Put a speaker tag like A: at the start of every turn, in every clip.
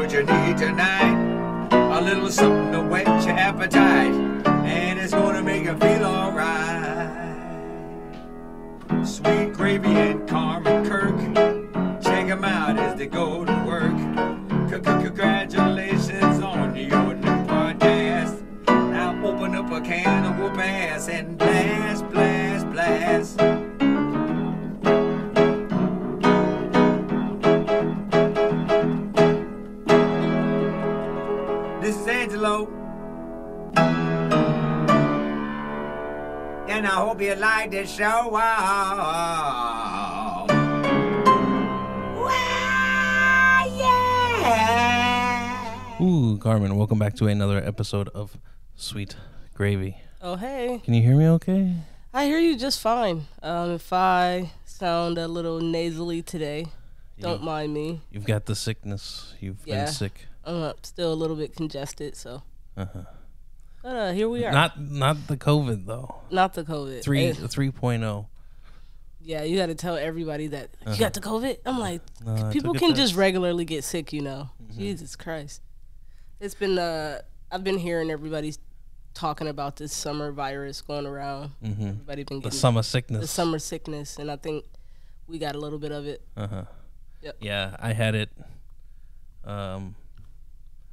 A: what you need tonight. A little something to whet your appetite, and it's gonna make you feel alright. Sweet Gravy and Carmen Kirk, check them out as they go to work. Congratulations on your new podcast. Now open up a can of whoop ass and blast, blast, blast. This is Angelo, and I hope you like this show. Wow. Well, yeah.
B: Ooh, Carmen, welcome back to another episode of Sweet Gravy.
C: Oh, hey.
B: Can you hear me okay?
C: I hear you just fine. If I sound a little nasally today, don't mind me.
B: You've got the sickness. You've been sick.
C: I'm still a little bit congested, so. But here we are.
B: Not the COVID, though.
C: Not the COVID.
B: 3.0.
C: Yeah, you got to tell everybody that you got the COVID. I'm like,
B: No,
C: people can just regularly get sick, you know. Jesus Christ. It's been, I've been hearing everybody talking about this summer virus going around. Everybody been getting
B: The summer sickness.
C: The summer sickness, and I think we got a little bit of it. Yep.
B: Yeah, I had it.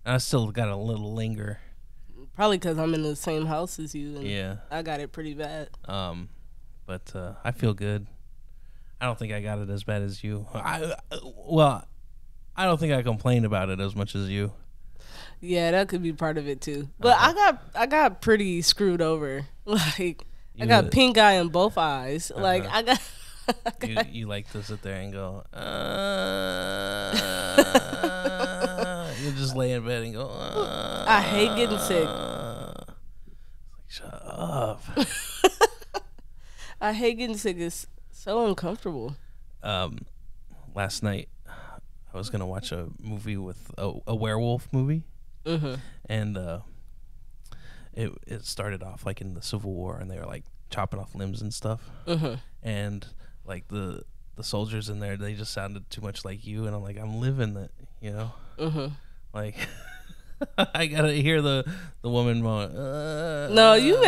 B: I still got a little linger.
C: Probably because I'm in the same house as you, and
B: Yeah.
C: I got it pretty bad.
B: But I feel good. I don't think I got it as bad as you. I don't think I complained about it as much as you.
C: Yeah, that could be part of it too. But I got pretty screwed over. Like I got pink eye in both eyes. Like I got.
B: You like to sit there and go. You just lay in bed and go.
C: I hate getting sick.
B: Like, shut up.
C: I hate getting sick. It's so uncomfortable.
B: Last night I was gonna watch a movie with a werewolf movie, and it started off like in the Civil War, and they were like chopping off limbs and stuff, and like the soldiers in there, they just sounded too much like you, and I'm like, I'm living it, you know, like. I gotta hear the woman moan.
C: No, you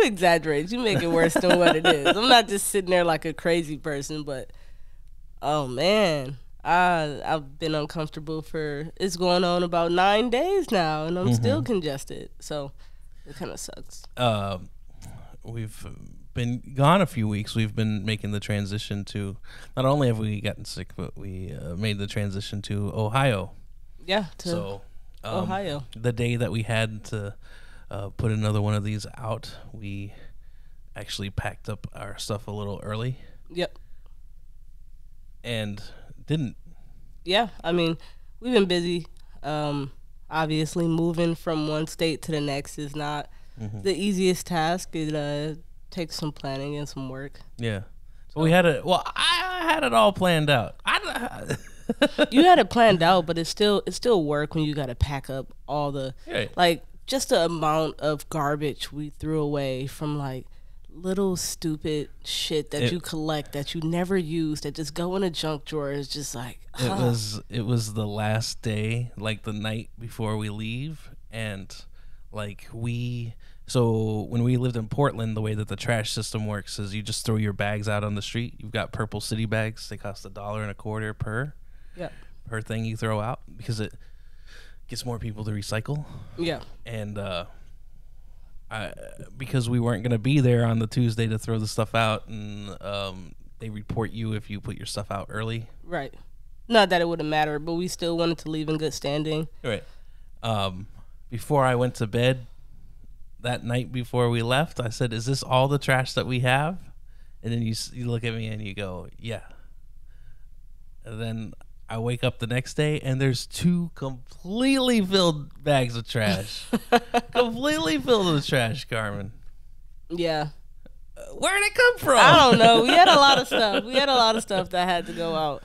C: exaggerate. You make it worse than what it is. I'm not just sitting there like a crazy person, but oh man, I've been uncomfortable for it's going on about 9 days now, and I'm still congested. So it kind of sucks.
B: We've been gone a few weeks. We've been making the transition to not only have we gotten sick, but we made the transition to Ohio.
C: Yeah.
B: So.
C: Ohio.
B: The day that we had to put another one of these out, we actually packed up our stuff a little early.
C: Yep.
B: And didn't.
C: Yeah, I mean, we've been busy. Obviously, moving from one state to the next is not the easiest task. It takes some planning and some work.
B: Yeah. So we had it. Well, I had it all planned out.
C: You had it planned out, but it's still work when you got to pack up all the like just the amount of garbage we threw away from like little stupid shit that you collect that you never use that just go in a junk drawer. Is just like
B: it was the last day, like the night before we leave, and like so when we lived in Portland, the way that the trash system works is you just throw your bags out on the street. You've got Purple City bags. They cost $1.25 per.
C: Yeah.
B: Per thing you throw out because it gets more people to recycle.
C: Yeah.
B: And because we weren't going to be there on the Tuesday to throw the stuff out, and they report you if you put your stuff out early.
C: Right. Not that it would have mattered, but we still wanted to leave in good standing.
B: Right. Before I went to bed that night before we left, I said, "Is this all the trash that we have?" And then you look at me and you go, "Yeah." And then I wake up the next day and there's 2 completely filled bags of trash. Completely filled with trash, Carmen.
C: Yeah.
B: Where'd it come from?
C: I don't know. We had a lot of stuff. That had to go out.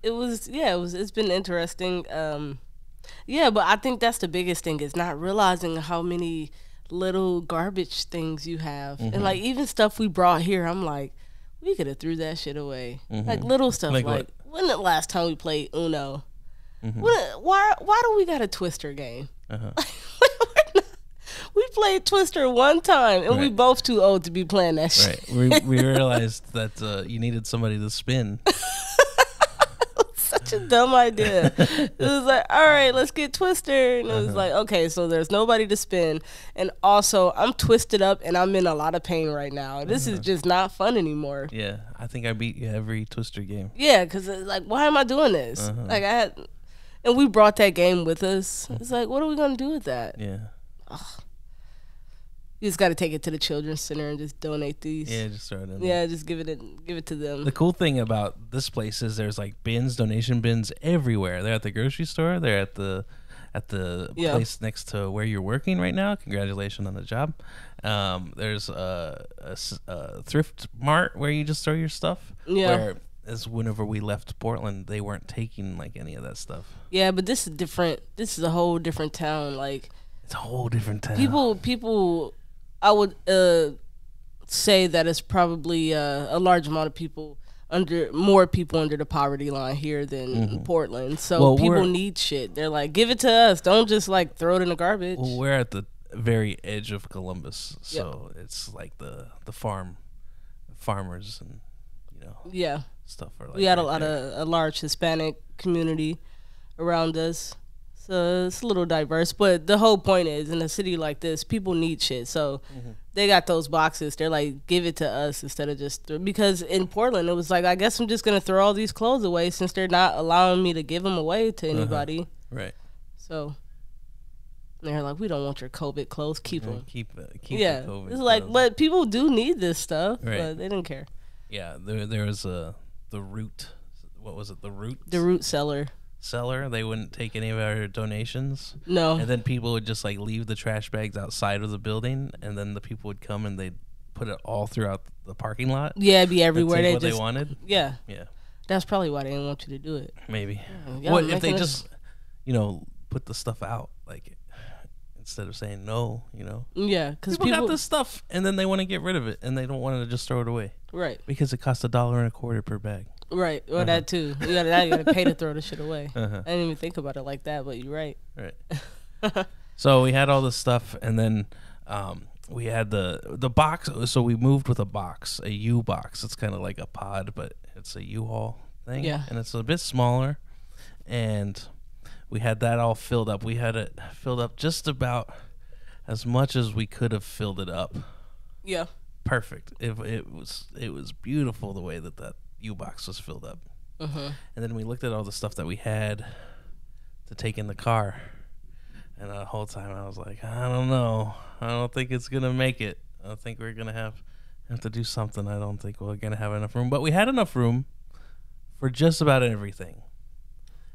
C: It's been interesting. But I think that's the biggest thing is not realizing how many little garbage things you have. And like even stuff we brought here, I'm like, we could have threw that shit away. Like little stuff like when the last time we played Uno? Why do we got a Twister game?
B: Uh-huh.
C: We played Twister one time, and we
B: Right.
C: both too old to be playing that shit.
B: Right. We realized that you needed somebody to spin.
C: Such a dumb idea. It was like, all right, let's get Twister. And it was like, okay, so there's nobody to spin. And also, I'm twisted up and I'm in a lot of pain right now. This is just not fun anymore.
B: Yeah, I think I beat you every Twister game.
C: Yeah, because like, why am I doing this? Like, and we brought that game with us. It's like, what are we going to do with that?
B: Yeah.
C: You just got to take it to the children's center and just donate these.
B: Yeah, just throw it in.
C: Yeah, just give it to them.
B: The cool thing about this place is there's like donation bins everywhere. They're at the grocery store. They're at the
C: Yeah.
B: place next to where you're working right now. Congratulations on the job. There's a thrift mart where you just throw your stuff.
C: Yeah.
B: Where as whenever we left Portland, they weren't taking like any of that stuff.
C: Yeah, but this is different. This is a whole different town. Like,
B: It's a whole different town.
C: people. I would say that it's probably a large amount of people more people under the poverty line here than Portland. So
B: Well,
C: people need shit. They're like, give it to us. Don't just like throw it in the garbage.
B: Well, we're at the very edge of Columbus, so it's like the farmers and
C: Yeah,
B: stuff are like
C: we had
B: right there.
C: a large Hispanic community around us. So it's a little diverse, but the whole point is, in a city like this, people need shit. So they got those boxes. They're like, give it to us instead of just because in Portland it was like, I guess I'm just gonna throw all these clothes away since they're not allowing me to give them away to anybody.
B: Right.
C: So they're like, we don't want your COVID clothes. Keep them.
B: Keep
C: Yeah,
B: the COVID
C: it's like,
B: clothes.
C: but people do need this stuff,
B: Right.
C: but they didn't care.
B: Yeah, there was the root. What was it? The root.
C: The root cellar.
B: Seller. They wouldn't take any of our donations.
C: No.
B: And then people would just like leave the trash bags outside of the building, and then the people would come and they'd put it all throughout the parking lot.
C: Yeah, it'd be
B: and
C: everywhere.
B: take
C: They
B: what
C: just
B: they wanted.
C: yeah.
B: Yeah,
C: That's probably why they didn't want you to do it.
B: maybe.
C: y'all
B: What if they
C: making us-
B: just, put the stuff out like instead of saying no?
C: Yeah, because
B: People
C: people
B: got this stuff, and then they want to get rid of it, and they don't want to just throw it away
C: right,
B: because it costs $1.25 per bag.
C: right. Well, that too. You gotta pay to throw the shit away.
B: Uh-huh.
C: I didn't even think about it like that, but you're right.
B: Right. So we had all this stuff, and then we had the box. So we moved with a box, a U box. It's kind of like a pod, but it's a U-Haul thing.
C: Yeah.
B: And it's a bit smaller, and we had that all filled up. We had it filled up just about as much as we could have filled it up.
C: Yeah.
B: Perfect. It was beautiful the way that U-box was filled up. And then we looked at all the stuff that we had to take in the car, and the whole time I was like, I don't know. I don't think it's gonna make it. I think we're gonna have to do something. I don't think we're gonna have enough room. But we had enough room for just about everything,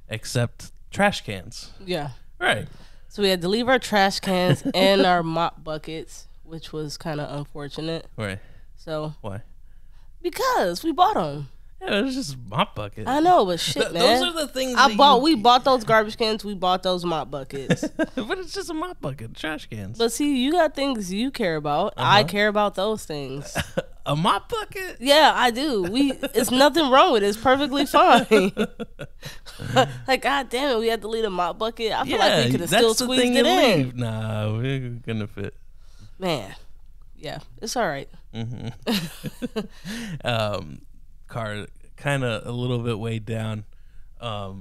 B: except trash cans.
C: Yeah.
B: Right.
C: So we had to leave our trash cans and our mop buckets, which was kind of unfortunate.
B: Right.
C: So
B: Why?
C: because we bought them.
B: Yeah, it was just mop bucket.
C: I know, but shit, man.
B: Those are the things
C: We bought those garbage cans. We bought those mop buckets.
B: but it's just a mop bucket, trash cans.
C: But see, you got things you care about. I care about those things.
B: A mop bucket?
C: Yeah, I do. It's nothing wrong with it. It's perfectly fine. Like, god damn it, we had to leave a mop bucket. I feel like we could have still
B: that's the
C: squeezed
B: thing
C: it
B: you
C: in.
B: leave. Nah, we're gonna fit.
C: Man, yeah, it's all right.
B: Car kind of a little bit weighed down. I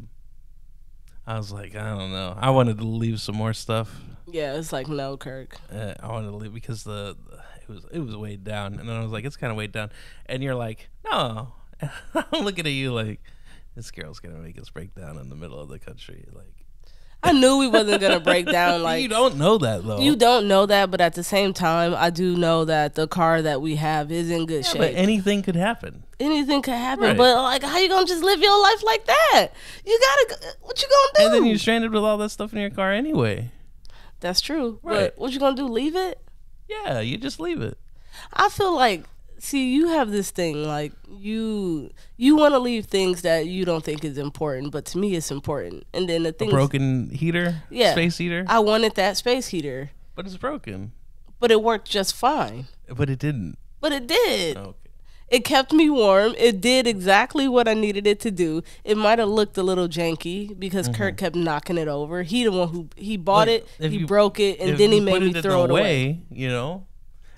B: was like, I don't know. I wanted to leave some more stuff.
C: Yeah, it's like no, Kirk.
B: I wanted to leave because it was weighed down, and then I was like, it's kind of weighed down, and you're like, no. I'm looking at you like, this girl's gonna make us break down in the middle of the country. Like,
C: I knew we wasn't gonna break down. Like,
B: you don't know that though.
C: you don't know that, but at the same time, I do know that the car that we have is in good shape.
B: But anything could happen.
C: Anything could happen,
B: Right.
C: but like, how you gonna just live your life like that? You gotta. What you gonna do?
B: And then you're stranded with all that stuff in your car anyway.
C: That's true.
B: Right.
C: But what you gonna do? Leave it?
B: Yeah, you just leave it.
C: I feel like, see, you have this thing like you want to leave things that you don't think is important, but to me it's important. And then the thing,
B: Broken heater?
C: Yeah.
B: Space heater?
C: I wanted that space heater,
B: But it's broken.
C: but it worked just fine.
B: But it didn't.
C: But it did.
B: Okay.
C: It kept me warm. It did exactly what I needed it to do. It might have looked a little janky because Kurt kept knocking it over. He the one who he bought it, he broke it, and then he made me throw it away.
B: You know,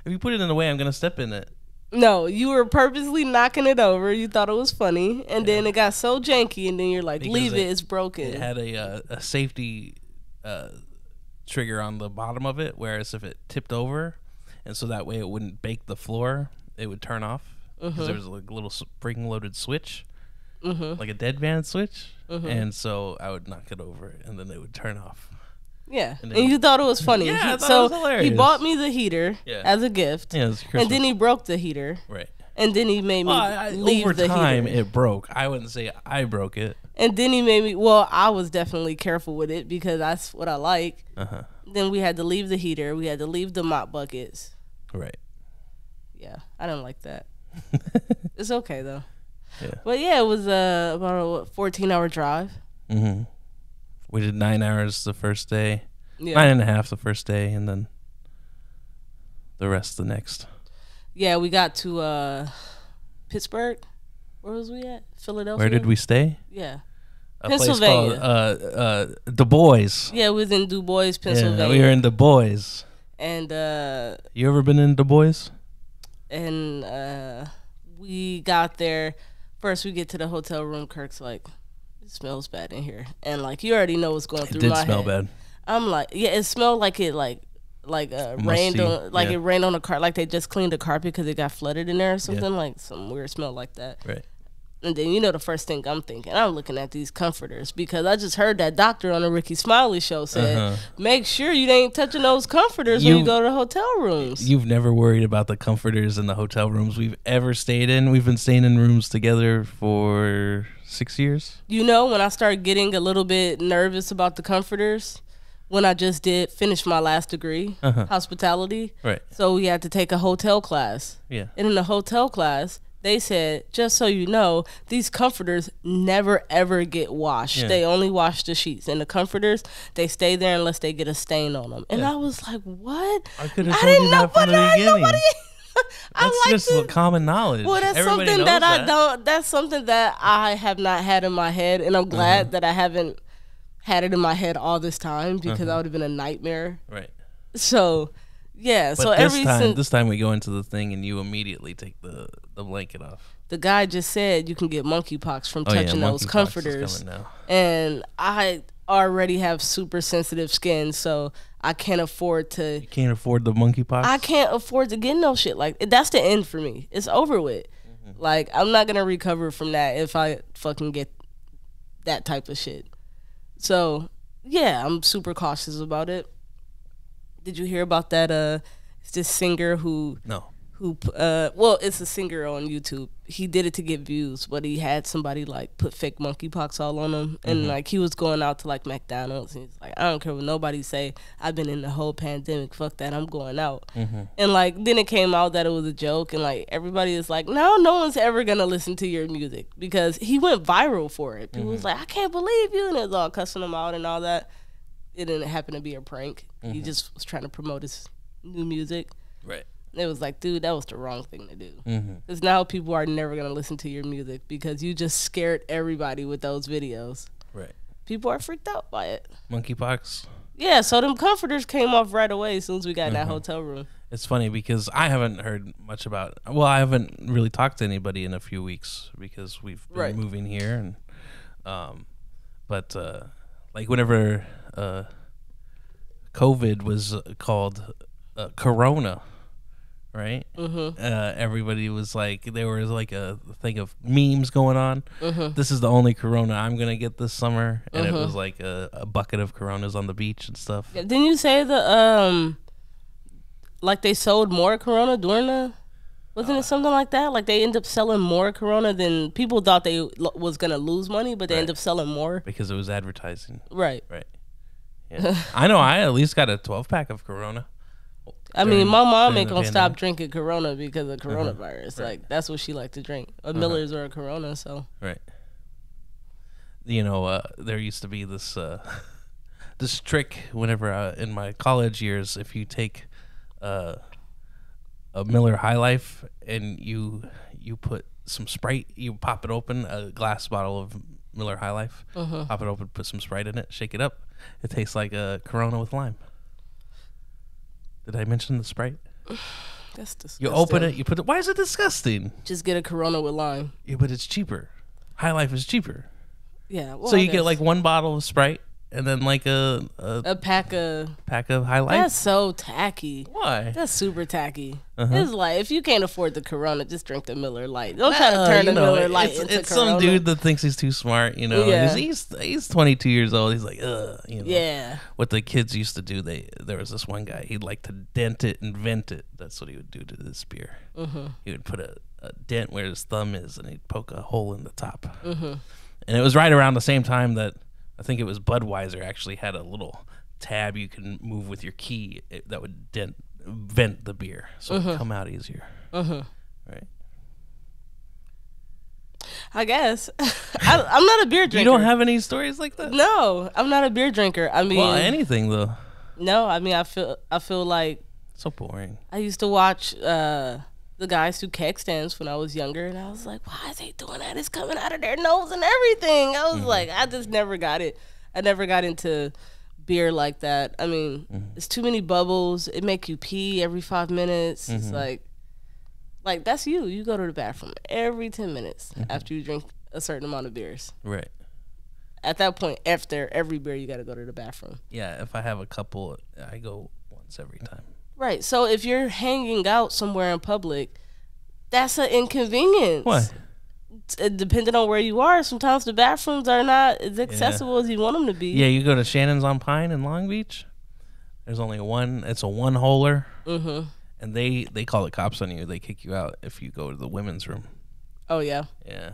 B: if you put it in the way, I'm gonna step in it.
C: No, you were purposely knocking it over. You thought it was funny, and then it got so janky, and then you're like, "Leave it, it's broken."
B: It had a safety trigger on the bottom of it, whereas if it tipped over, and so that way it wouldn't bake the floor, it would turn off because there was like a little spring-loaded switch, like a dead man switch, and so I would knock it over, and then it would turn off.
C: Yeah, and you thought it was funny.
B: Yeah, I thought
C: so
B: it was hilarious.
C: He bought me the heater as a gift,
B: it was Christmas.
C: and then he broke the heater,
B: right?
C: And then he made me leave
B: over
C: the
B: time.
C: heater.
B: It broke. I wouldn't say I broke it.
C: And then he made me. Well, I was definitely careful with it because that's what I like. Then we had to leave the heater. We had to leave the mop buckets.
B: Right.
C: Yeah, I didn't like that. It's okay though.
B: Yeah.
C: But yeah, it was about a 14-hour drive.
B: We did 9 hours the first day,
C: Yeah.
B: 9.5 the first day, and then the rest the next.
C: Yeah, we got to Pittsburgh. Where was we at? Philadelphia.
B: Where did we stay?
C: Yeah.
B: A
C: Pennsylvania.
B: place called Du Bois.
C: Yeah, we was in Du Bois, Pennsylvania.
B: Yeah, we were in Du Bois.
C: And
B: you ever been in Du Bois?
C: And we got there. First, we get to the hotel room. Kirk's like, "It smells bad in here," and like you already know what's going through my head.
B: It did smell bad.
C: I'm like, yeah, it smelled like it rained on it rained on the carpet, like they just cleaned the carpet because it got flooded in there or something, like some weird smell like that.
B: Right.
C: And then you know the first thing I'm thinking, I'm looking at these comforters because I just heard that doctor on the Ricky Smiley show said, make sure you ain't touching those comforters when you go to the hotel rooms.
B: You've never worried about the comforters in the hotel rooms we've ever stayed in. We've been staying in rooms together for 6 years.
C: You know, when I started getting a little bit nervous about the comforters, when I just finished my last degree, hospitality.
B: Right.
C: So we had to take a hotel class.
B: Yeah.
C: And in the hotel class, they said, just so you know, these comforters never ever get washed.
B: Yeah.
C: They only wash the sheets. And the comforters, they stay there unless they get a stain on them. And I was like, what?
B: I could have told you that from the beginning. That's just common knowledge.
C: Well, that's
B: Everybody
C: something
B: knows
C: that that's something that I have not had in my head. And I'm glad that I haven't had it in my head all this time because that would have been a nightmare.
B: Right.
C: So, yeah.
B: But
C: so
B: this time we go into the thing and you immediately take the blanket off.
C: The guy just said you can get monkeypox from touching those comforters. And I already have super sensitive skin, so I can't afford to.
B: You can't afford the monkeypox?
C: I can't afford to get no shit like that's the end for me. It's over with. Like I'm not gonna recover from that if I fucking get that type of shit. So yeah, I'm super cautious about it. Did you hear about that? It's this singer who it's a singer on YouTube. He did it to get views, but he had somebody like put fake monkeypox all on him, and like he was going out to like McDonald's, and he's like, I don't care what nobody say. I've been in the whole pandemic. Fuck that. I'm going out. And like then it came out that it was a joke, and like everybody is like, no one's ever gonna listen to your music because he went viral for it. People was like, I can't believe you, and it was all cussing him out and all that. It didn't happen to be a prank. He just was trying to promote his new music.
B: Right.
C: It was like, dude, that was the wrong thing to do. Because now people are never going to listen to your music because you just scared everybody with those videos.
B: Right.
C: People are freaked out by it.
B: Monkeypox?
C: Yeah, so them comforters came off right away as soon as we got in that hotel room.
B: It's funny because I haven't heard much about it. Well, I haven't really talked to anybody in a few weeks because we've been moving here. And but like whenever COVID was called Corona, right? Everybody was like, there was like a thing of memes going on. This is the only Corona I'm gonna get this summer, and it was like a bucket of Coronas on the beach and stuff.
C: Yeah, didn't you say like they sold more Corona during the? Wasn't it something like that? Like they end up selling more Corona than people thought they was gonna lose money, but they end up selling more
B: because it was advertising.
C: Right.
B: Yeah. I know. I at least got a 12-pack of Corona.
C: I mean, my mom ain't gonna stop drinking Corona because of coronavirus. Like that's what she like to drink, a Miller's or a Corona. So
B: right. You know, there used to be this this trick whenever in my college years, if you take a Miller High Life and you you put some Sprite, you pop it open, a glass bottle of Miller High Life, pop it open, put some Sprite in it, shake it up. It tastes like a Corona with lime. Did I mention the Sprite?
C: That's disgusting.
B: You open it, you put it. Why is it disgusting?
C: Just get a Corona with lime.
B: Yeah, but it's cheaper. High Life is cheaper.
C: Yeah. Well,
B: So you get like one bottle of Sprite and then like a
C: pack of.
B: High Life.
C: That's so tacky.
B: Why?
C: That's super tacky. It's like, if you can't afford the Corona, just drink the Miller Lite. Don't try to turn the Miller Lite into
B: it's
C: Corona.
B: some dude that thinks he's too smart, you know.
C: Yeah.
B: He's 22 years old. He's like, ugh, you know.
C: Yeah.
B: What the kids used to do, there was this one guy. He'd like to dent it and vent it. That's what he would do to this beer. He would put a dent where his thumb is, and he'd poke a hole in the top. And it was right around the same time that I think it was Budweiser actually had a little tab you can move with your key that would vent the beer so it would come out easier. Right?
C: I guess. I'm not a beer drinker.
B: You don't have any stories like that?
C: No, I'm not a beer drinker. I mean,
B: Well, anything though.
C: no. I mean, I feel like
B: So boring.
C: I used to watch the guys do keg stands when I was younger, and I was like, why is they doing that? It's coming out of their nose and everything. I was like, I just never got it. I never got into beer like that. I mean, it's too many bubbles. It make you pee every 5 minutes. It's like that's you. You go to the bathroom every 10 minutes after you drink a certain amount of beers.
B: Right.
C: At that point, after every beer, you got to go to the bathroom.
B: Yeah, if I have a couple, I go once every time.
C: Right. So if you're hanging out somewhere in public, that's an inconvenience.
B: What?
C: Depending on where you are, sometimes the bathrooms are not as accessible as you want them to be.
B: Yeah, you go to Shannon's on Pine in Long Beach. There's only one. It's a one-holer. And they call the cops on you. They kick you out if you go to the women's room.
C: Oh, yeah.
B: Yeah.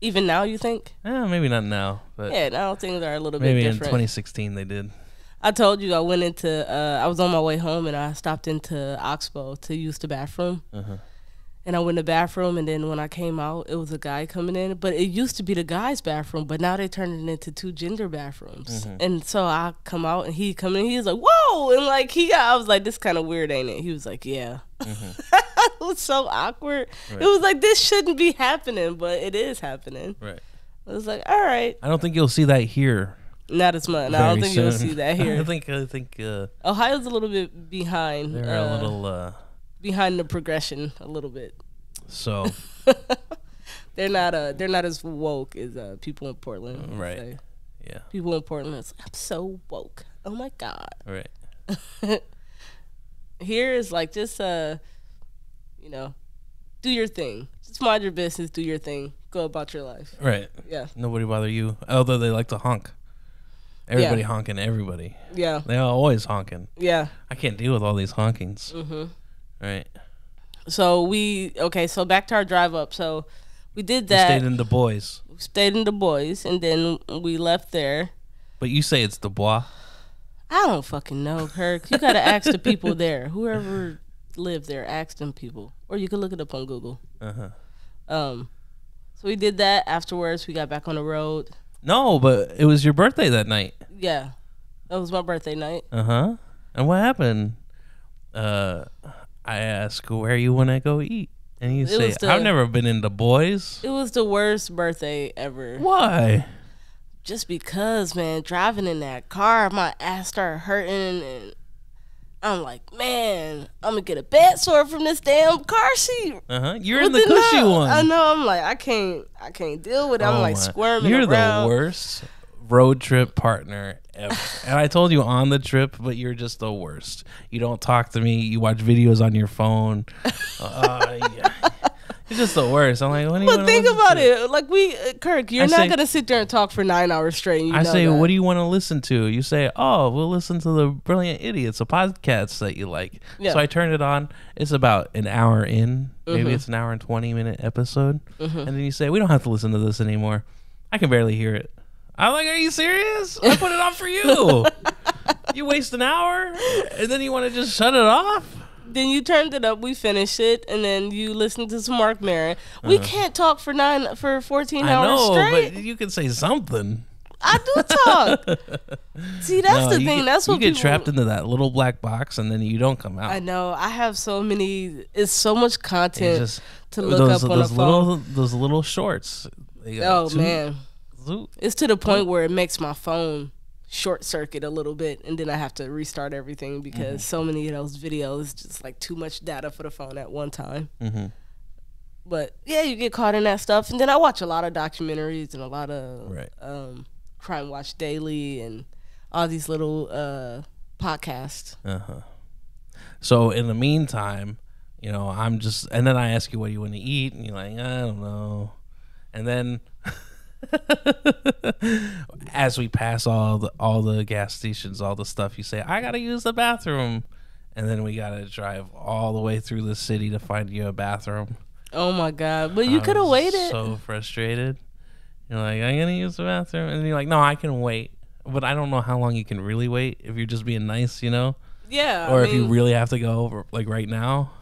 C: Even now, you think?
B: Maybe not now, but
C: Yeah, now things are a little
B: maybe
C: bit
B: in
C: different.
B: 2016 they did.
C: I told you I went into, I was on my way home and I stopped into Oxbow to use the bathroom. And I went to the bathroom, and then when I came out, it was a guy coming in. But it used to be the guy's bathroom, but now they turned it into 2 gender bathrooms. And so I come out, and he come in, he was like, whoa! And like, I was like, this kind of weird, ain't it? He was like, yeah. It was so awkward.
B: Right.
C: It was like, this shouldn't be happening, but it is happening.
B: Right.
C: I was like, all right.
B: I don't think you'll see that here.
C: Not as much. No, I don't think you'll see that here.
B: I think
C: Ohio's a little bit behind.
B: they're a little
C: behind the progression a little bit.
B: so
C: They're not as woke as people in Portland. I'd
B: right.
C: say.
B: Yeah.
C: People in Portland, it's, I'm so woke. Oh my god.
B: Right.
C: Here is like just do your thing. Just mind your business. Do your thing. Go about your life.
B: Right.
C: Yeah.
B: Nobody bother you. Although they like to honk. Everybody honking everybody.
C: Yeah.
B: They are always honking.
C: Yeah.
B: I can't deal with all these honkings. Right.
C: So so back to our drive up. So we did
B: You
C: that.
B: stayed in Du Bois.
C: We stayed in Du Bois, and then we left there.
B: But you say it's Du Bois.
C: I don't fucking know, Kirk. You gotta ask the people there. Whoever lived there, ask them people, or you can look it up on Google. So we did that. Afterwards, we got back on the road.
B: No, but it was your birthday that night.
C: Yeah, that was my birthday night.
B: And what happened? I asked where you want to go eat, and you say I've never been in Du Bois.
C: It was the worst birthday ever.
B: Why?
C: Just because, man, driving in that car, my ass started hurting, and I'm like, man, I'm gonna get a bed sore from this damn car seat.
B: You're in the cushy one.
C: I know. I'm like, I can't deal with it. I'm like squirming
B: You're
C: around.
B: the worst road trip partner ever. And I told you on the trip, but you're just the worst. You don't talk to me. You watch videos on your phone. Yeah. You're just the worst. I'm like, what do you?
C: But think about it. Like Kirk, you're not gonna sit there and talk for 9 hours straight. And
B: I say, what do you want to listen to? You say, oh, we'll listen to the Brilliant Idiots, a podcast that you like. Yeah. So I turned it on. It's about an hour in. Maybe it's an hour and 20-minute episode. And then you say, we don't have to listen to this anymore. I can barely hear it. I'm like, are you serious? I put it on for you. You waste an hour, and then you want to just shut it off?
C: Then you turned it up, we finished it, and then you listened to some Mark Maron. We can't talk for 14 hours straight.
B: But you can say something.
C: I do talk. See, that's
B: No,
C: the
B: you
C: thing.
B: get-
C: That's what
B: you get
C: people,
B: trapped into that little black box, and then you don't come out.
C: I know. I have so many. It's so much
B: It's
C: content
B: just
C: to look up on the phone.
B: those little shorts. They
C: Oh
B: got two-
C: man,
B: zoop.
C: it's to the point where it makes my phone short circuit a little bit, and then I have to restart everything because so many of those videos just like too much data for the phone at one time.
B: Mhm.
C: But yeah, you get caught in that stuff, and then I watch a lot of documentaries and a lot of
B: Right.
C: Crime Watch Daily and all these little podcasts.
B: Uh-huh. So in the meantime, you know, I'm just, and then I ask you what you want to eat, and you're like, I don't know. And then as we pass all the gas stations, all the stuff, you say, I gotta use the bathroom, and then we gotta drive all the way through the city to find you a bathroom.
C: Oh my god! But you
B: I
C: could have
B: was
C: waited.
B: So frustrated. You're like, I'm gonna use the bathroom, and you're like, no, I can wait. But I don't know how long you can really wait if you're just being nice, you know,
C: Yeah.
B: or
C: I
B: if you
C: mean,
B: really have to go over, like right now.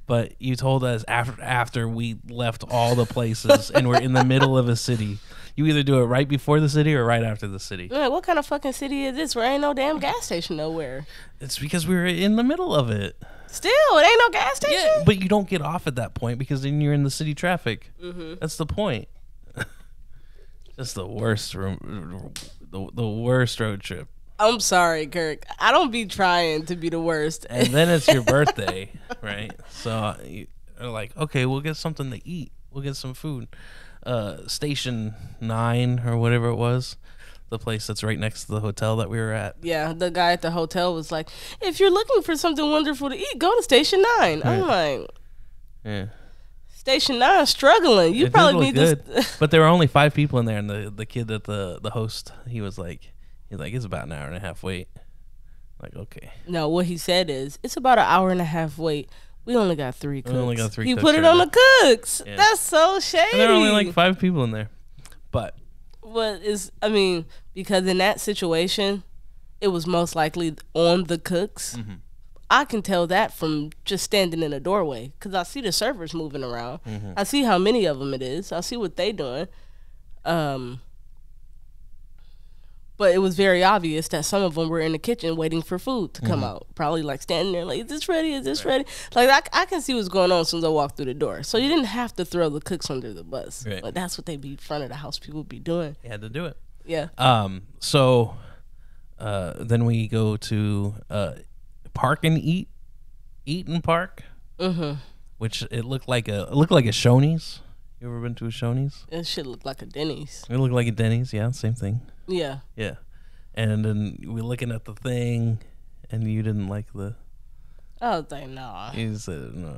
B: But you told us after we left all the places and we're in the middle of a city. You either do it right before the city or right after the city.
C: like, what kind of fucking city is this? Where ain't no damn gas station nowhere.
B: It's because we were in the middle of it.
C: Still, it ain't no gas station.
B: Yeah, but you don't get off at that point because then you're in the city traffic. That's the point. Just the worst the worst road trip.
C: I'm sorry, Kirk. I don't be trying to be the worst.
B: And then it's your birthday, right? So you're like, okay, we'll get something to eat. We'll get some food. Station 9 or whatever it was, the place that's right next to the hotel that we were at.
C: Yeah, the guy at the hotel was like, if you're looking for something wonderful to eat, go to Station 9. I'm like,
B: Yeah.
C: Station 9 struggling. You
B: It
C: probably
B: did
C: need
B: look
C: to.
B: good. But there were only 5 people in there, and the kid that the host, he's like, it's about an hour and a half wait. Like, okay.
C: No, what he said is, it's about an hour and a half wait. We only got 3 cooks.
B: We only got 3
C: He
B: cooks
C: put it
B: right
C: on
B: now.
C: the cooks.
B: Yeah.
C: That's so shady.
B: And there were only like 5 people in there. But
C: But it's, I mean, because in that situation, it was most likely on the cooks.
B: Mm-hmm.
C: I can tell that from just standing in a doorway because I see the servers moving around.
B: Mm-hmm.
C: I see how many of them it is. I see what they doing. But it was very obvious that some of them were in the kitchen waiting for food to
B: Mm-hmm.
C: come out. Probably like standing there like, is this ready? Is this ready? Like I can see what's going on as soon as I walk through the door. So you didn't have to throw the cooks under the bus.
B: Right.
C: But that's what they be front of the house people be doing.
B: you had to do it.
C: Yeah.
B: So then we go to Park and Eat and Park, which it looked like a Shoney's. You ever been to a Shoney's?
C: It should look like a Denny's.
B: It looked like a Denny's. Yeah, same thing.
C: Yeah.
B: Yeah, and then we're looking at the thing, and you didn't like the.
C: I was like, nah.
B: You said no.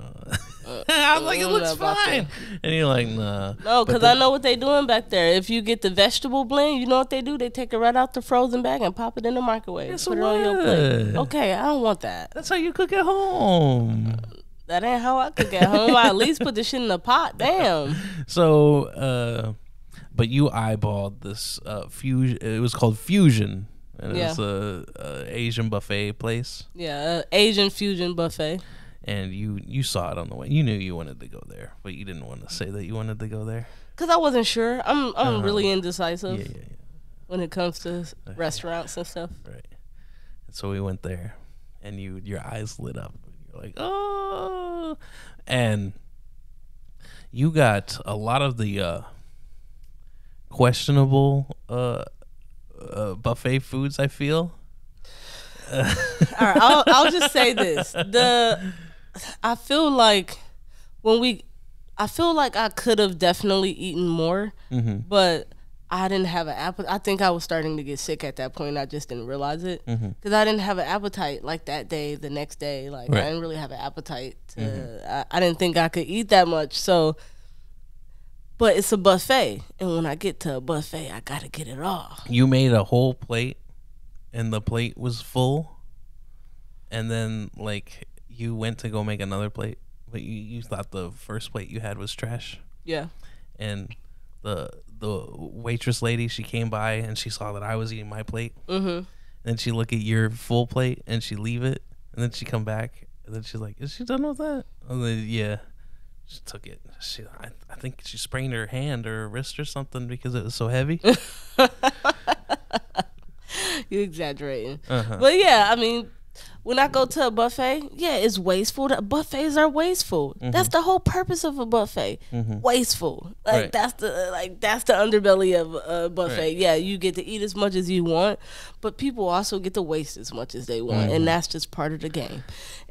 B: I was like, it
C: I'm
B: looks
C: not about
B: fine, and you're like, nah.
C: No,
B: But
C: because I know what they doing back there. If you get the vegetable blend, you know what they do? They take it right out the frozen bag and pop it in the microwave.
B: Yes,
C: put it on your plate.
B: what?
C: Okay, I don't want that.
B: That's how you cook at home.
C: That ain't how I cook at home. I at least put the shit in the pot. Damn.
B: So, but you eyeballed this fusion. It was called Fusion, and
C: Yeah.
B: it's a Asian buffet place.
C: Yeah, Asian fusion buffet.
B: And you saw it on the way. You knew you wanted to go there, but you didn't want to say that you wanted to go there.
C: Because I wasn't sure. I'm really indecisive
B: Yeah,
C: when it comes to restaurants and stuff.
B: right. And so we went there, and your eyes lit up. You're like, oh, and you got a lot of the questionable buffet foods. I feel.
C: All right, I'll just say this. I feel like I feel like I could have definitely eaten more, but I didn't have an appetite. I think I was starting to get sick at that point. I just didn't realize it because I didn't have an appetite like that day, the next day. Like
B: Right.
C: I didn't really have an appetite. I didn't think I could eat that much. So, but it's a buffet, and when I get to a buffet, I gotta get it all.
B: You made a whole plate, and the plate was full, and then like you went to go make another plate, but you thought the first plate you had was trash,
C: Yeah.
B: and the waitress lady, she came by and she saw that I was eating my plate, and then she look at your full plate and she leave it, and then she come back and then she's like, is she done with that? And then, yeah, She took it. I think she sprained her hand or her wrist or something because it was so heavy.
C: You exaggerating.
B: Uh-huh.
C: But yeah, I mean, when I go to a buffet, yeah, it's wasteful. Buffets are wasteful. That's the whole purpose of a buffet. Wasteful. Like
B: Right.
C: that's the underbelly of a buffet.
B: Right.
C: Yeah, you get to eat as much as you want, but people also get to waste as much as they want, and that's just part of the game.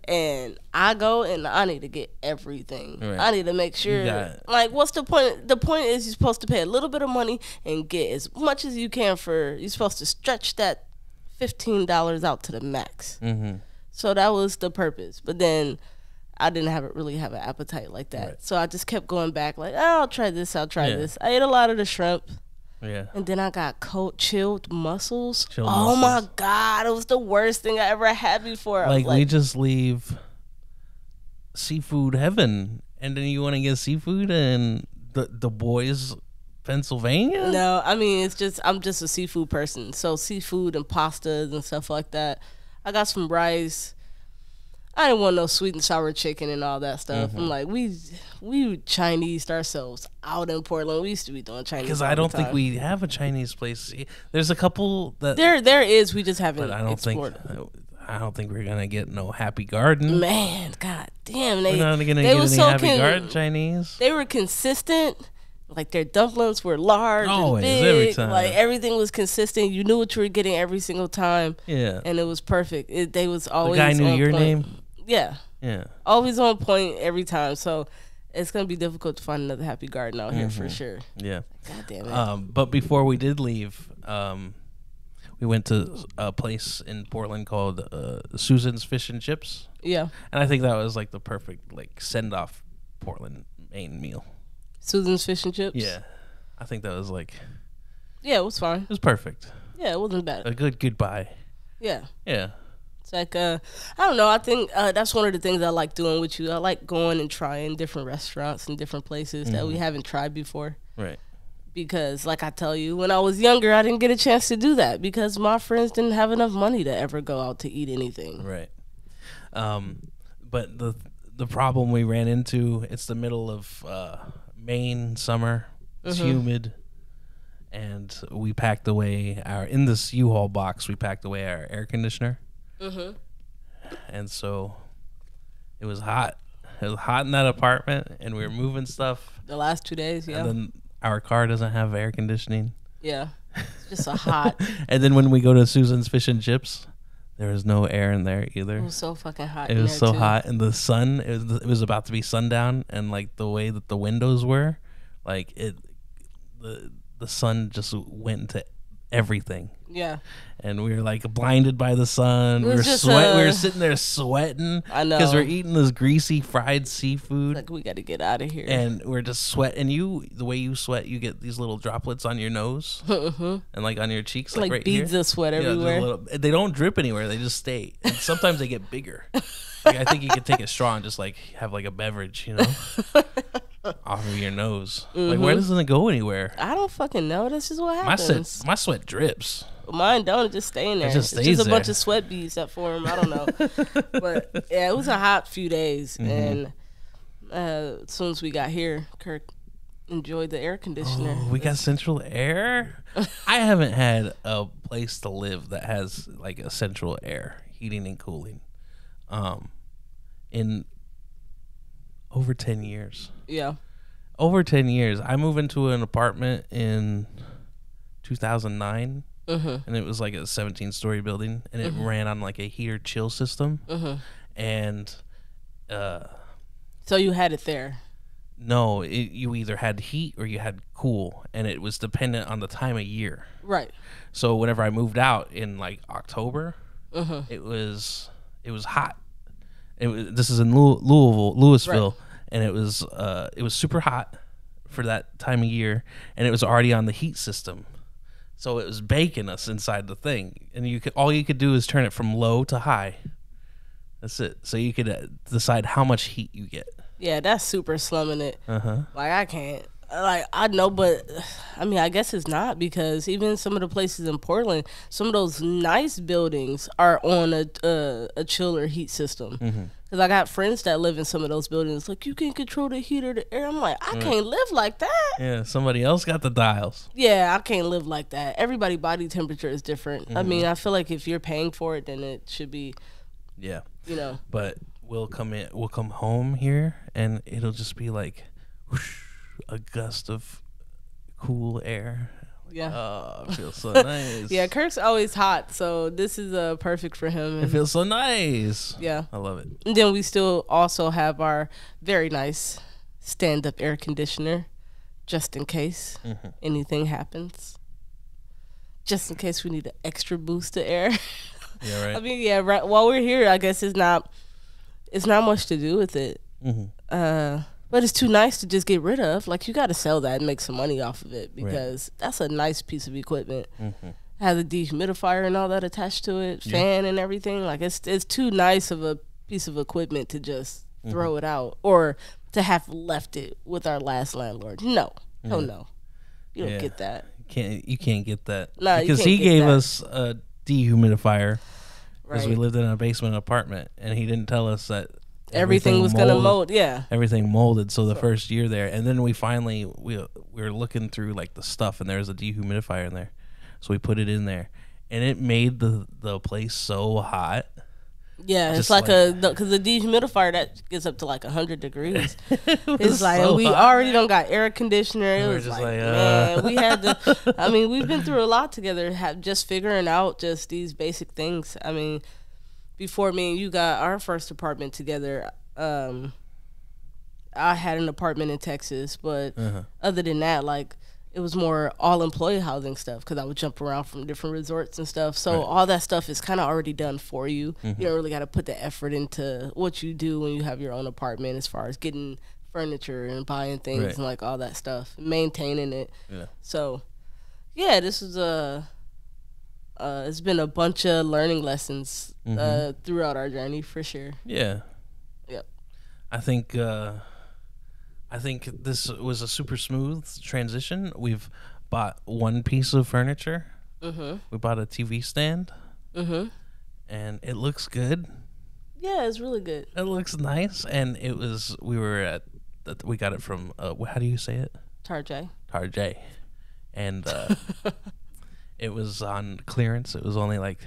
C: And I go and I need to get everything.
B: Right.
C: I need to make sure. Like, what's the point? The point is you're supposed to pay a little bit of money and get as much as you can for. You're supposed to stretch that $15 out to the max. So that was the purpose. But then I didn't really have an appetite like that.
B: Right.
C: So I just kept going back like, oh, I'll try this. I'll try
B: Yeah.
C: this. I ate a lot of the shrimp.
B: Yeah.
C: And then I got chilled mussels.
B: Chilled
C: Oh my
B: mussels.
C: God. It was the worst thing I ever had before.
B: Like we just leave seafood heaven, and then you want to get seafood in the boys, Pennsylvania.
C: No, I mean, I'm just a seafood person. So seafood and pastas and stuff like that. I got some rice. I didn't want no sweet and sour chicken and all that stuff. I'm like, we Chinese ourselves out in Portland. We used to be doing Chinese
B: Because
C: all
B: I
C: the
B: don't think
C: time.
B: we have a Chinese place. There's a couple that
C: There is. We just haven't
B: but I don't
C: explored.
B: I don't think we're gonna get no Happy Garden.
C: Man, god damn,
B: We're not gonna
C: they
B: get
C: were
B: any
C: so
B: Happy Garden Chinese.
C: They were consistent. Like their dumplings were large
B: Always,
C: and big.
B: every time.
C: Like everything was consistent. You knew what you were getting every single time,
B: Yeah.
C: and it was perfect. They was
B: The
C: always
B: guy knew
C: on
B: your
C: point.
B: name.
C: Yeah,
B: Yeah.
C: always on point every time. So it's gonna be difficult to find another Happy Garden out here for sure.
B: Yeah.
C: God damn it.
B: But before we did leave, we went to a place in Portland called Susan's Fish and Chips,
C: Yeah,
B: and I think that was like the perfect like send off Portland main meal.
C: Susan's Fish and Chips.
B: Yeah, I think that was like
C: yeah, it was fine.
B: it was perfect.
C: Yeah, it wasn't bad.
B: A good goodbye.
C: Yeah.
B: Yeah.
C: It's like I don't know. I think that's one of the things I like doing with you. I like going and trying different restaurants and different places that we haven't tried before.
B: Right.
C: Because, like I tell you, when I was younger, I didn't get a chance to do that because my friends didn't have enough money to ever go out to eat anything.
B: Right. But the problem we ran into, it's the middle of Maine summer. It's humid. And we packed away in this U-Haul box, we packed away our air conditioner. And so it was hot. It was hot in that apartment, and we were moving stuff.
C: The last 2 days, yeah.
B: And then our car doesn't have air conditioning.
C: Yeah. It's just a hot.
B: And then when we go to Susan's Fish and Chips, there was no air in there either.
C: It was so fucking hot.
B: It
C: in
B: was
C: there,
B: so
C: too.
B: hot, and the sun. It was about to be sundown, and like the way that the windows were, like the sun just went into everything,
C: Yeah.
B: and we were like blinded by the sun.
C: It
B: We
C: was
B: were
C: just,
B: we were sitting there sweating.
C: I know.
B: because we're eating this greasy fried seafood.
C: Like, we got to get out of here.
B: And we're just sweat, and the way you sweat, you get these little droplets on your nose and like on your cheeks, like right
C: beads
B: here.
C: of sweat
B: Yeah, just a
C: everywhere.
B: little- they don't drip anywhere; they just stay. And sometimes they get bigger. Like, I think you could take a straw and just like have like a beverage, off of your nose. Like, where doesn't it go anywhere?
C: I don't fucking know. This is what
B: My
C: happens.
B: sweat drips.
C: Mine don't. It just stay in there.
B: just
C: It's
B: stays
C: just a bunch
B: there.
C: of sweat beads that form. I don't know. But yeah, it was a hot few days, and as soon as we got here, Kirk enjoyed the air conditioner.
B: Oh, we got central air. I haven't had a place to live that has like a central air heating and cooling, in over 10 years.
C: Yeah.
B: Over 10 years. I moved into an apartment in 2009, and it was like a 17-story building, and it ran on like a heater chill system, and
C: So you had it there.
B: no, you either had heat or you had cool, and it was dependent on the time of year.
C: Right.
B: So whenever I moved out in like October, it was hot. This is in Louisville, and it was super hot for that time of year, and it was already on the heat system, so it was baking us inside the thing. And all you could do is turn it from low to high. That's it. So you could decide how much heat you get.
C: Yeah, that's super slumming it. Like, I can't. Like, I know, but I mean, I guess it's not, because even some of the places in Portland, some of those nice buildings are on a chiller heat system. Because I got friends that live in some of those buildings. Like, you can control the heat or the air. I'm like, I can't live like that.
B: Yeah, somebody else got the dials.
C: Yeah, I can't live like that. Everybody's body temperature is different. I mean, I feel like if you're paying for it, then it should be,
B: Yeah.
C: you know.
B: But we'll come home here, and it'll just be like whoosh, a gust of cool air.
C: Yeah.
B: Oh, it feels so nice.
C: Yeah, Kirk's always hot, so this is perfect for him.
B: It feels so nice.
C: Yeah.
B: I love it.
C: And then we still also have our very nice stand-up air conditioner, just in case anything happens. Just in case we need an extra boost of air.
B: Yeah, right.
C: I mean, yeah, right. While we're here, I guess it's not much to do with it. But it's too nice to just get rid of. Like, you got to sell that and make some money off of it, because that's a nice piece of equipment. Has a dehumidifier and all that attached to it, fan and everything. Like, it's too nice of a piece of equipment to just throw it out, or to have left it with our last landlord. No, hell no, you don't get that.
B: You can't get that.
C: No, you
B: because
C: can't
B: he
C: get
B: gave
C: that.
B: us a dehumidifier because we
C: Right.
B: lived in a basement apartment, and he didn't tell us that
C: Everything was gonna mold. Yeah,
B: everything molded. So the first year there, and then we finally we were looking through like the stuff, and there was a dehumidifier in there, so we put it in there, and it made the place so hot.
C: yeah. It's
B: Just
C: like
B: like-
C: because the dehumidifier that gets up to like 100 degrees.
B: was
C: It's like
B: so
C: we
B: hot.
C: already don't got air conditioner. It
B: We were
C: was
B: just
C: like,
B: like,
C: man, we had to. I mean, we've been through a lot together. Just figuring out just these basic things. I mean, before me and you got our first apartment together, I had an apartment in Texas, but other than that, like, it was more all employee housing stuff, because I would jump around from different resorts and stuff. So all that stuff is kind of already done for you. You don't really got to put the effort into what you do when you have your own apartment, as far as getting furniture and buying things
B: Right.
C: and like all that stuff, maintaining it.
B: Yeah.
C: So yeah, this is it's been a bunch of learning lessons throughout our journey, for sure.
B: Yeah.
C: Yep.
B: I think this was a super smooth transition. We've bought one piece of furniture. We bought a TV stand, and it looks good.
C: Yeah, it's really good.
B: It looks nice, and we got it from how do you say it?
C: Tarjay.
B: Tarjay, and it was on clearance. It was only like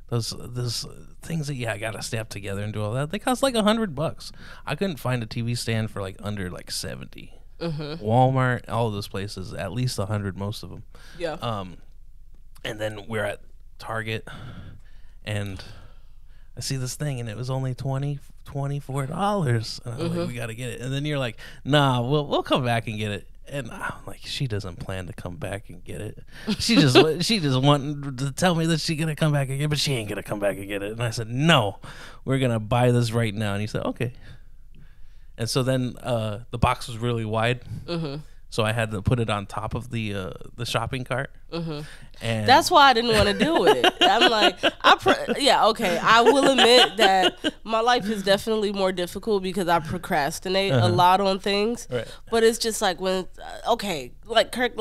B: those things that I gotta stay up together and do all that. They cost like $100. I couldn't find a TV stand for like under like 70. Walmart, all of those places, at least 100, most of them.
C: Yeah.
B: And then we're at Target, and I see this thing, and it was only $24. And I'm like, we gotta get it. And then you're like, nah, we'll come back and get it. And I'm like, she doesn't plan to come back and get it. She just wanted to tell me that she's gonna come back and get it, but she ain't gonna come back and get it. And I said, no, we're gonna buy this right now. And he said, okay. And so then the box was really wide, so I had to put it on top of the shopping cart. And
C: That's why I didn't want to deal with it. I'm like, okay. I will admit that my life is definitely more difficult because I procrastinate a lot on things.
B: Right.
C: But it's just like when, like Kirk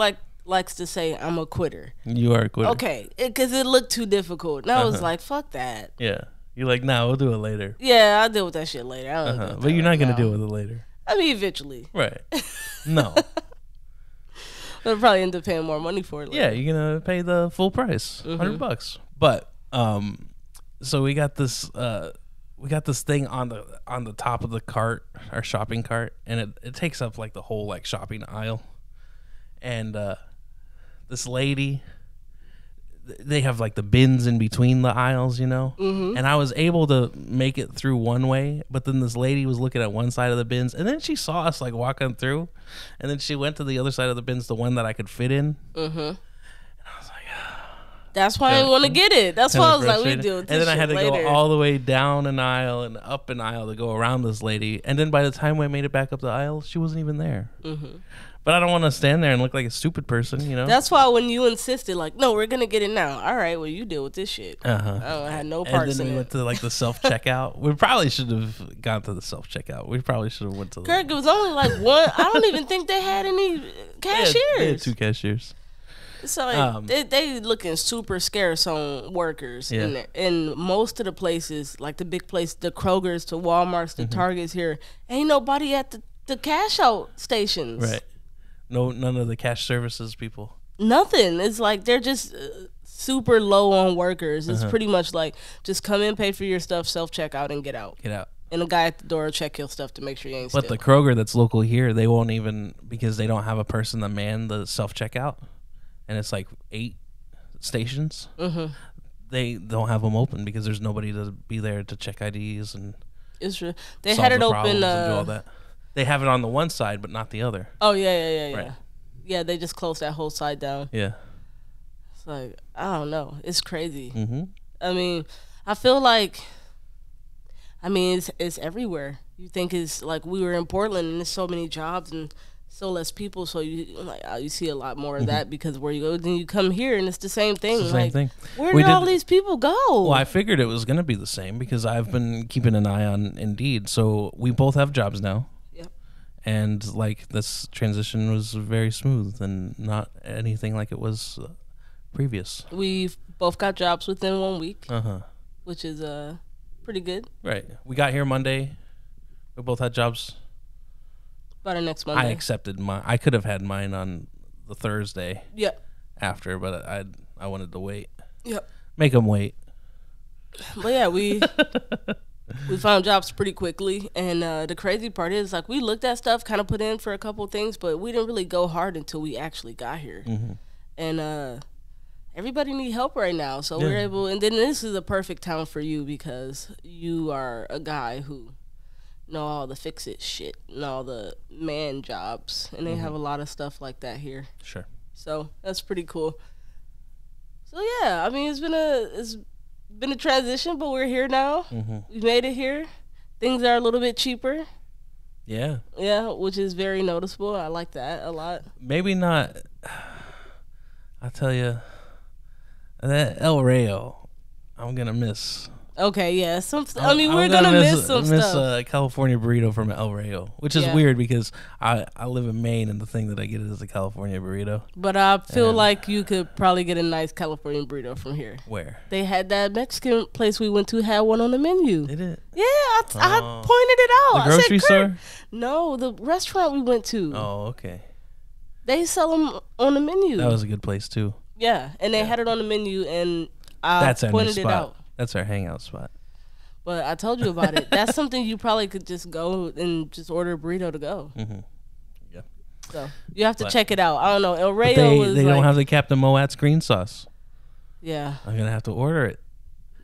C: likes to say, I'm a quitter.
B: You are a quitter.
C: Okay, because it looked too difficult. And I was like, fuck that.
B: Yeah. You're like, nah, we'll do it later.
C: Yeah, I'll deal with that shit later. I don't know
B: But you're not gonna
C: now.
B: deal with it later.
C: I mean, eventually.
B: Right. No.
C: But I'll probably end up paying more money for it later.
B: Yeah, you're gonna pay the full price, $100. But so we got this thing on the top of the cart, our shopping cart, and it takes up like the whole like shopping aisle. And this lady, they have like the bins in between the aisles, you know. And I was able to make it through one way, but then this lady was looking at one side of the bins, and then she saw us like walking through, and then she went to the other side of the bins, the one that I could fit in.
C: That's why I didn't want to get it. That's why I was like, we
B: frustrated.
C: deal with this
B: And then I had to
C: later.
B: go all the way down an aisle and up an aisle to go around this lady. And then by the time I made it back up the aisle, she wasn't even there. But I don't want to stand there and look like a stupid person, you know?
C: That's why when you insisted, like, no, we're gonna get it now. All right, well, you deal with this shit.
B: Uh-huh.
C: I don't have no
B: And
C: parts
B: then
C: in
B: we
C: it.
B: went to like the self checkout. We probably should have gone to the self checkout. We probably should have went to.
C: Kirk, it was only like one. I don't even think they had any cashiers.
B: They had 2 cashiers.
C: So like, they looking super scarce on workers in there. And most of the places, like the big place, the Krogers, to Walmarts, the Targets here, ain't nobody at the cash out stations.
B: Right. No, none of the cash services people.
C: Nothing. It's like they're just super low on workers. It's pretty much like just come in, pay for your stuff, self checkout, and get out.
B: Get out.
C: And the guy at the door will check your stuff to make sure you ain't
B: But
C: steal.
B: the Kroger that's local here, they won't even, because they don't have a person to man the self checkout, and it's like 8 stations. They don't have them open because there's nobody to be there to check IDs and
C: It's true. They
B: solve
C: had it
B: the
C: open.
B: problems and do all that. They have it on the one side, but not the other.
C: Oh yeah.
B: Right.
C: Yeah, they just closed that whole side down.
B: Yeah.
C: It's like, I don't know. It's crazy.
B: Mm-hmm.
C: I mean, I feel like, it's everywhere. You think it's like we were in Portland and there's so many jobs and so less people, so you see a lot more of that because where you go, then you come here and it's the same thing.
B: It's the same
C: like,
B: thing.
C: Where
B: We
C: did all
B: did-
C: these people go?
B: Well, I figured it was going to be the same because I've been keeping an eye on Indeed. So we both have jobs now.
C: Yep.
B: And like this transition was very smooth and not anything like it was previous.
C: We've both got jobs within 1 week,
B: Uh-huh.
C: which is pretty good.
B: Right. We got here Monday. We both had jobs.
C: By the next
B: I
C: Monday.
B: accepted mine. I could have had mine on the Thursday
C: Yep.
B: after, but I wanted to wait.
C: Yep.
B: Make them wait.
C: But yeah, we found jobs pretty quickly, and the crazy part is like we looked at stuff, kind of put in for a couple things, but we didn't really go hard until we actually got here. And everybody need help right now, so we're
B: Yeah.
C: able. And then this is a perfect town for you because you are a guy who know all the fix it shit and all the man jobs, and they have a lot of stuff like that here.
B: Sure.
C: So that's pretty cool. So yeah, I mean it's been a transition, but we're here now. We made it here. Things are a little bit cheaper.
B: Yeah.
C: Yeah, which is very noticeable. I like that a lot.
B: Maybe not. I'll tell you, that El Rayo, I'm going to miss.
C: Okay, yeah. We're
B: I'm
C: gonna miss some
B: miss
C: stuff.
B: a California burrito from El Rayo, which is
C: Yeah.
B: weird because I live in Maine and the thing that I get is a California burrito.
C: But I feel
B: Yeah.
C: like you could probably get a nice California burrito from here.
B: Where?
C: They had that Mexican place we went to had one on the menu.
B: Did it?
C: Yeah, I
B: Oh.
C: pointed it out.
B: The
C: I said,
B: grocery
C: "Kurt."
B: store?
C: No, the restaurant we went to.
B: Oh, okay.
C: They sell them on the menu.
B: That was a good place too.
C: Yeah, and they had it on the menu, and I
B: That's our new
C: pointed it
B: spot.
C: out.
B: That's our hangout spot.
C: But I told you about it. That's something you probably could just go and just order a burrito to go.
B: Yeah.
C: So you have to
B: But-
C: check it out. I don't know. El
B: But
C: Rayo was
B: they
C: like,
B: don't have the Captain Moat's green sauce.
C: yeah,
B: I'm gonna have to order it,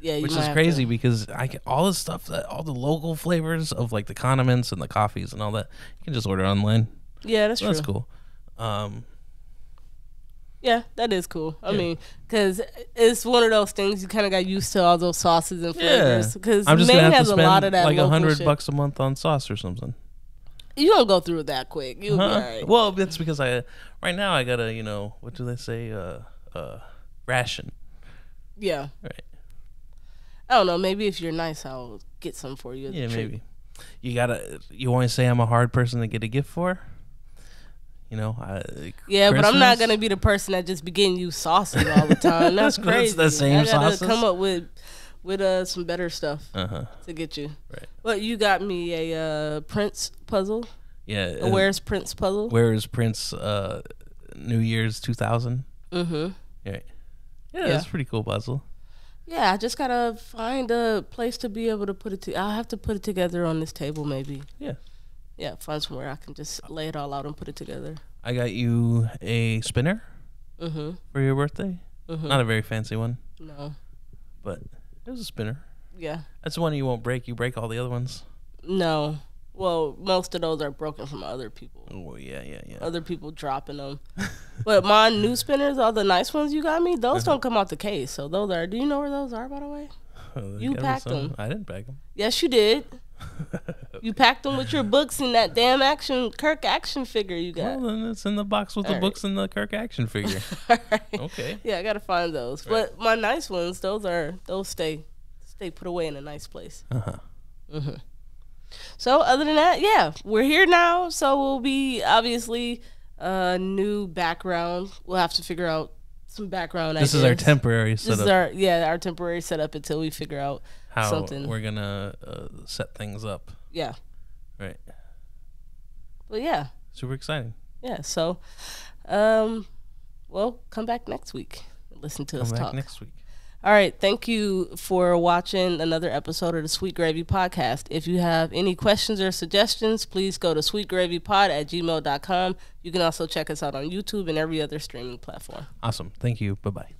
C: yeah.
B: which
C: you
B: is
C: might
B: crazy
C: have
B: because I get all the stuff all the local flavors of like the condiments and the coffees and all that. You can just order online.
C: to. Yeah, that's
B: So
C: true.
B: that's cool.
C: Yeah, that is cool. I
B: Yeah.
C: mean, because it's one of those things you kind of got used to all those sauces and flavors. Because
B: I'm just
C: Maine
B: gonna have
C: has
B: to
C: a
B: spend
C: lot of that
B: like
C: local
B: $100
C: shit.
B: a month on sauce or something.
C: You don't go through it that quick. You'll be all
B: Huh?
C: right.
B: Well, that's because right now I got a what do they say ration.
C: Yeah.
B: Right.
C: I don't know. Maybe if you're nice, I'll get some for you. as a
B: Yeah,
C: treat.
B: maybe. You want to say I'm a hard person to get a gift for?
C: Yeah, but I'm not
B: Christmas?
C: gonna be the person that just be getting you sauces all the time. That's
B: That's
C: crazy.
B: the same
C: I gotta
B: sauces?
C: come up with some better stuff to get you.
B: Right.
C: Well, you got me a Prince puzzle.
B: Yeah.
C: A Where's Prince puzzle?
B: Where is Prince? New Year's 2000.
C: Mm-hmm.
B: Yeah. Yeah, that's a pretty cool puzzle.
C: Yeah, I just gotta find a place to be able to put it. I'll have to put it together on this table, maybe.
B: Yeah.
C: Yeah, find somewhere I can just lay it all out and put it together.
B: I got you a spinner
C: Mm-hmm.
B: for your birthday. Not a very fancy one,
C: No.
B: but it was a spinner.
C: Yeah.
B: That's the one you won't break. You break all the other ones.
C: No. Well, most of those are broken from other people.
B: Oh yeah.
C: Other people dropping them. But my new spinners, all the nice ones you got me, those don't come out the case. So those are. Do you know where those are, by the way?
B: There's
C: You
B: gotta be
C: packed
B: some.
C: them.
B: I didn't pack them.
C: Yes, you did. You packed them with your books and that damn Kirk action figure you got.
B: Well, then it's in the box with the books and the Kirk action figure.
C: All right.
B: Okay.
C: Yeah, I gotta find those.
B: Right.
C: But my nice ones, those stay put away in a nice place. So other than that, yeah, we're here now. So we'll be obviously a new background. We'll have to figure out some background.
B: This is our temporary setup.
C: This is our temporary setup until we figure out
B: how
C: something.
B: We're gonna set things up.
C: Yeah.
B: Right.
C: But yeah.
B: Super exciting.
C: Yeah. So, well, come back next week. Listen to us
B: Come back
C: talk
B: next week.
C: All right. Thank you for watching another episode of the Sweet Gravy Podcast. If you have any questions or suggestions, please go to sweetgravypod@gmail.com. You can also check us out on YouTube and every other streaming platform.
B: Awesome. Thank you. Bye-bye.